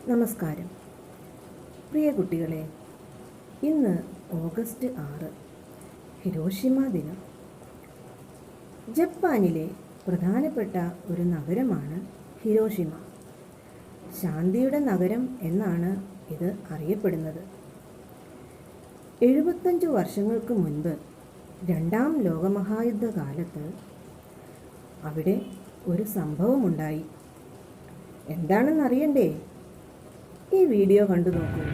നമസ്കാരം പ്രിയ കുട്ടികളെ, ഇന്ന് ഓഗസ്റ്റ് 6 ഹിരോഷിമ ദിനം. ജപ്പാനിലെ പ്രധാനപ്പെട്ട ഒരു നഗരമാണ് ഹിരോഷിമ. ശാന്തിയുടെ നഗരം എന്നാണ് ഇത് അറിയപ്പെടുന്നത്. 75 വർഷങ്ങൾക്ക് മുൻപ് രണ്ടാം ലോകമഹായുദ്ധകാലത്ത് അവിടെ ഒരു സംഭവമുണ്ടായി. എന്താണെന്നറിയണ്ടേ? ഈ വീഡിയോ കണ്ടു നോക്കൂ.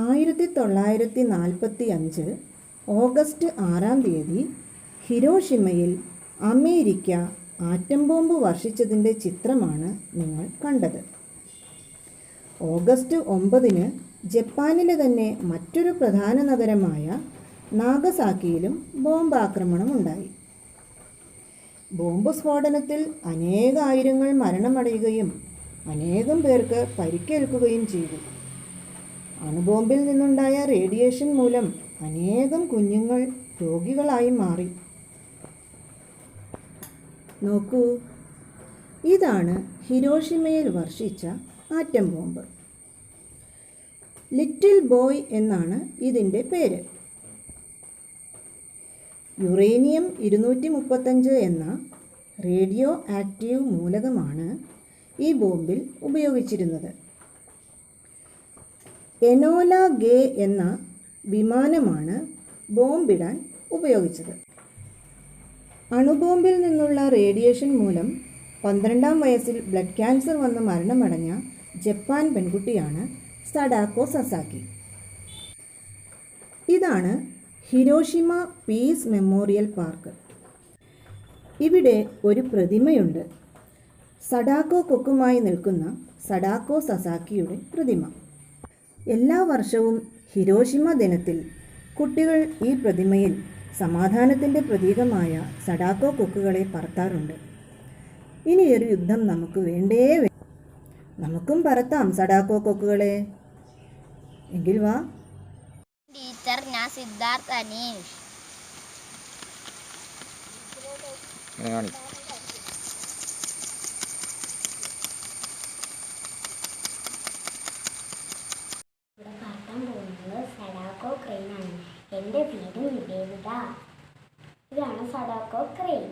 ആയിരത്തി 1945 ഓഗസ്റ്റ് 6 ഹിരോഷിമയിൽ അമേരിക്ക ആറ്റം ബോംബ് വർഷിച്ചതിൻ്റെ ചിത്രമാണ് നിങ്ങൾ കണ്ടത്. ഓഗസ്റ്റ് 9 ജപ്പാനിലെ തന്നെ മറ്റൊരു പ്രധാന നഗരമായ നാഗസാക്കിയിലും ബോംബാക്രമണമുണ്ടായി. ബോംബ് സ്ഫോടനത്തിൽ അനേകായിരങ്ങൾ മരണമടയുകയും അനേകം പേർക്ക് പരിക്കേൽക്കുകയും ചെയ്തു. അണുബോംബിൽ നിന്നുണ്ടായ റേഡിയേഷൻ മൂലം അനേകം കുഞ്ഞുങ്ങൾ രോഗികളായി മാറി. നോക്കൂ, ഇതാണ് ഹിരോഷിമയിൽ വർഷിച്ച ആറ്റം ബോംബ്. ലിറ്റിൽ ബോയ് എന്നാണ് ഇതിൻ്റെ പേര്. യുറേനിയം 235 എന്ന റേഡിയോ ആക്റ്റീവ് മൂലകമാണ് ഈ ബോംബിൽ ഉപയോഗിച്ചിരുന്നത്. എനോല ഗേ എന്ന വിമാനമാണ് ബോംബിടാൻ ഉപയോഗിച്ചത്. അണുബോംബിൽ നിന്നുള്ള റേഡിയേഷൻ മൂലം 12-ാം വയസ്സിൽ ബ്ലഡ് ക്യാൻസർ വന്ന് മരണമടഞ്ഞ ജപ്പാൻ പെൺകുട്ടിയാണ് സഡാക്കോ സസാക്കി. ഇതാണ് ഹിരോഷിമ പീസ് മെമ്മോറിയൽ പാർക്ക്. ഇവിടെ ഒരു പ്രതിമയുണ്ട്. സഡാക്കോ കൊക്കുമായി നിൽക്കുന്ന സഡാക്കോ സസാക്കിയുടെ പ്രതിമ. എല്ലാ വർഷവും ഹിരോഷിമ ദിനത്തിൽ കുട്ടികൾ ഈ പ്രതിമയിൽ സമാധാനത്തിൻ്റെ പ്രതീകമായ സഡാക്കോ കൊക്കുകളെ പറത്താറുണ്ട്. ഇനിയൊരു യുദ്ധം നമുക്ക് വേണ്ടേ? നമുക്കും പറത്താം സഡാക്കോ കൊക്കുകളെ. എങ്കിൽ വാ. ടീച്ചർ, ഞാൻ സിദ്ധാർത്ഥ് അനീഷ്. സഡാക്കോ ക്രെയിനാണ്. എൻ്റെ പേര് നിവേദിത. ഇതാണ് സഡാക്കോ ക്രെയിൻ.